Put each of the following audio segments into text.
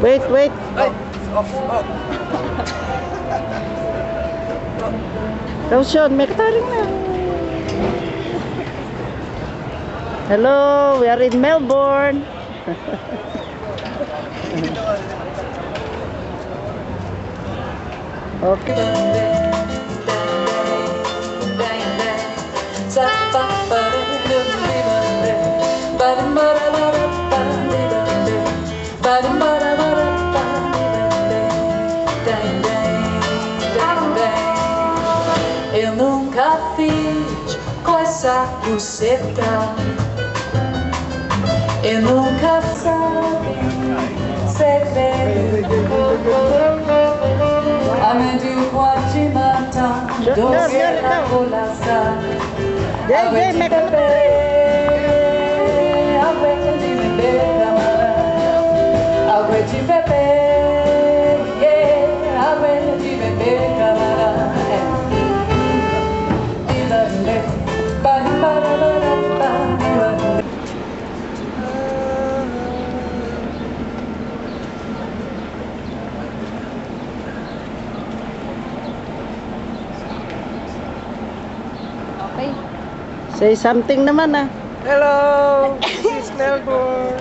Wait, wait. Kausion, may kataring na. Hello, we are in Melbourne. Okay. Eu nunca fiz coisa buceta. Eu nunca sabe segredo. Amém de quatro mata, doce a colaça. Amém de beber, amém de beber, camarada. Amém de beber, amém de beber, camarada. Say something naman ah. Hello, this is Melbourne.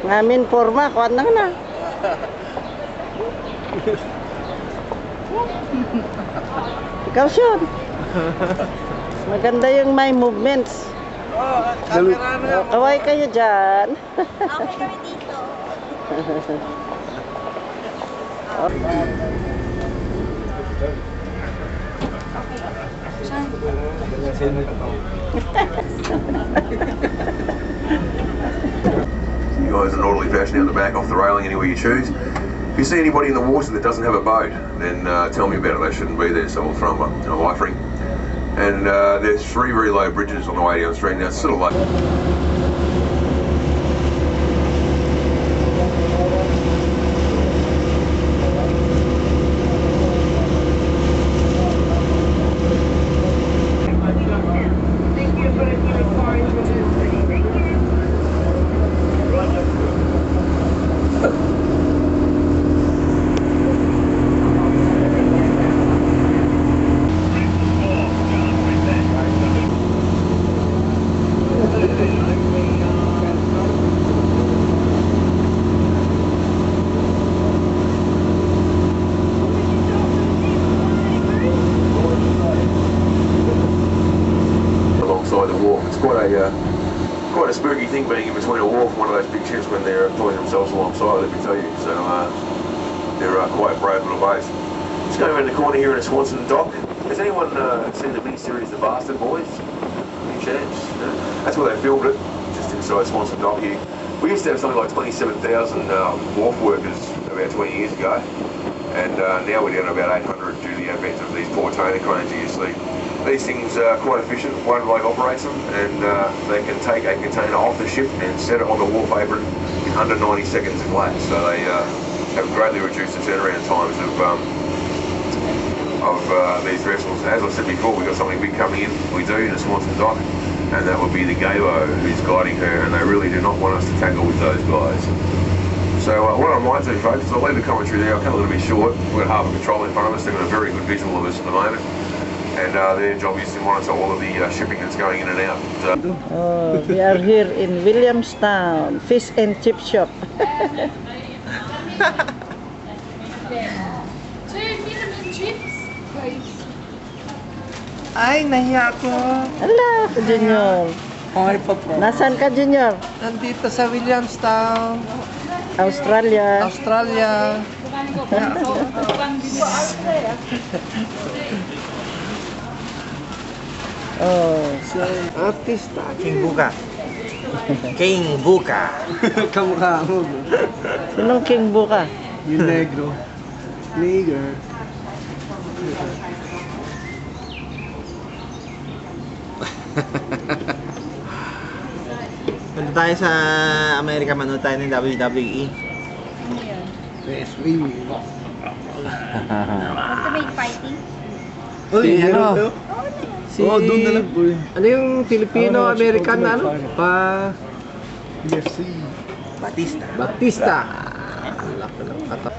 Ngamin forma, kuan na na. Ikaw Sean. Maganda yung my movements. Kaway kayo dyan. Okay kami dito. You guys in an orderly fashion out the back, off the railing, anywhere you choose. If you see anybody in the water that doesn't have a boat, then tell me about it. They shouldn't be there, so we'll throw them a life ring. And there's 3 very low bridges on the way down the street now. It's sort of like... quite a spooky thing being in between a wharf and one of those big ships when they're pulling themselves alongside, let me tell you. So they're quite brave little boats. Just going around the corner here in a Swanson dock. Has anyone seen the miniseries The Bastard Boys? Any chance? No? That's where they filmed it, just inside Swanson dock here. We used to have something like 27,000 wharf workers about 20 years ago, and now we're down to about 800 due to the advent of these Portainer cranes you see. These things are quite efficient. One bloke operates them, and they can take a container off the ship and set it on the wharf apron in under 90 seconds flat. So they have greatly reduced the turnaround times of these vessels. As I said before, we've got something big coming in. We do in the Swanson dock, and that will be the Gabo who's guiding her, and they really do not want us to tangle with those guys. So what I might do, folks, is I'll leave the commentary there. I'll cut a little bit short. We've got Harbour Patrol in front of us. They've got a very good visual of us at the moment. And their job is to monitor all of the shipping that's going in and out. Oh, we are here in Williamstown, Fish and Chip Shop. 2 minimum chips, please. Ay, nahiya ko. Hala, Junior. Okay pa po. Nasaan ka, Junior? Nandito sa Williamstown, Australia. Australia. Oh, Artista. King Buka. King Buka. Kamukha mo. sinong King Buka? Yung negro. Nigger. Punta tayo sa Amerika, manood tayo ng WWE. Wrestling. Ultimate fighting. Uy, ano? Doon na lang. Ano yung Filipino-American na ano? UFC. Batista. Batista. Laki ng kata.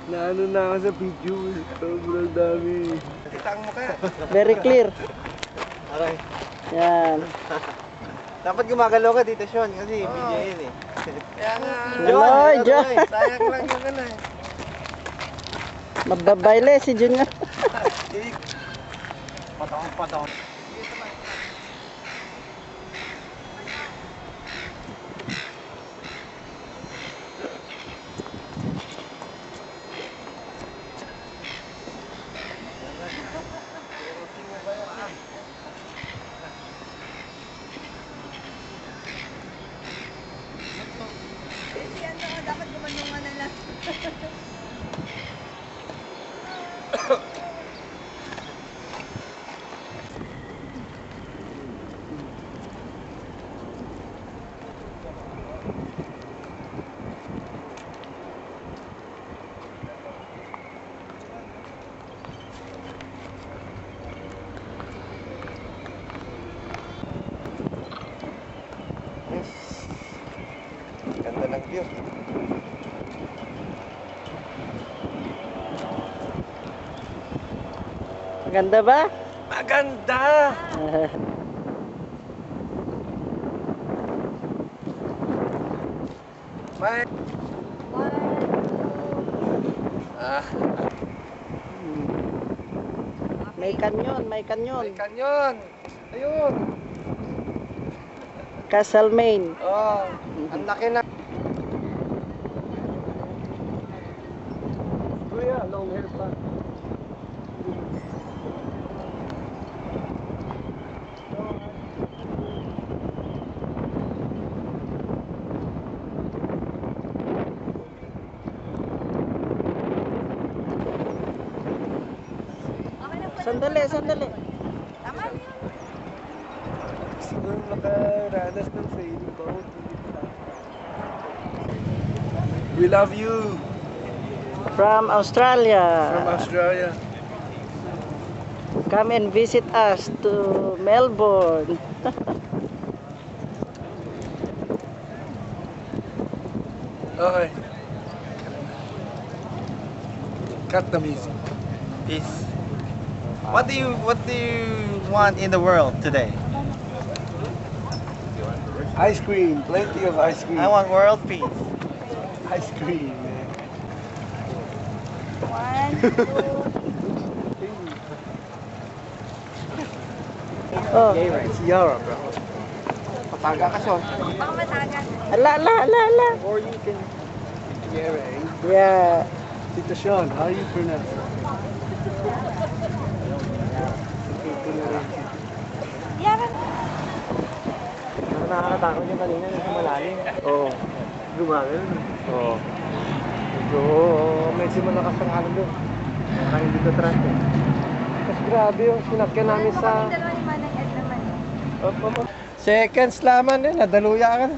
Naano na ako sa video. Sobrang dami. Kita ang mukha. Very clear. Aray. Yan. Dapat gumagalaw ka dito, Sean, kasi video yun eh. Kaya nga. Aloy, John. Sayang lang yung ano eh. Mababayle si Junior. Patong. Dapat gumanungan na lang. Ganda ng view. Maganda ba? Maganda! May... May kanyon, may kanyon. May kanyon! Ayun! Castlemaine. Oh, ang laki na. Kuya, long hair pa. Sandali. Tama na yun. Siguro nakaranas ng sailing boat. We love you From Australia. from Australia. Come and visit us to Melbourne. Okay. Cut the music. Peace. What do you want in the world today? Ice cream, plenty of ice cream. I want world peace. ice cream, man. 1, 2. Oh. It's Yara, bro. Pataga ka, Sean. Baka matagal. Ala. Or you can... Yara, eh? Yeah. Tito Sean, how you pronounce it? Yaran. Nakakatakot yung kanina sa malalim. Oo. Gumagano. Oo. Medyo malakas ang alon doon. Kaya hindi ko trust eh. Mas grabe yung sinakyan namin sa... Kami dalawa ni Manang Ed naman. Seconds laman eh, nadaluya ka na.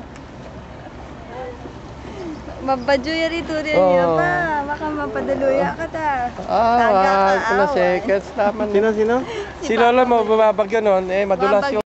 Mabadyo yari turian niya pa. Baka mapadaluya ka ta. Taga ka, Seconds laman. Sino? Si Lola mo bababagyo nun, madulas yung...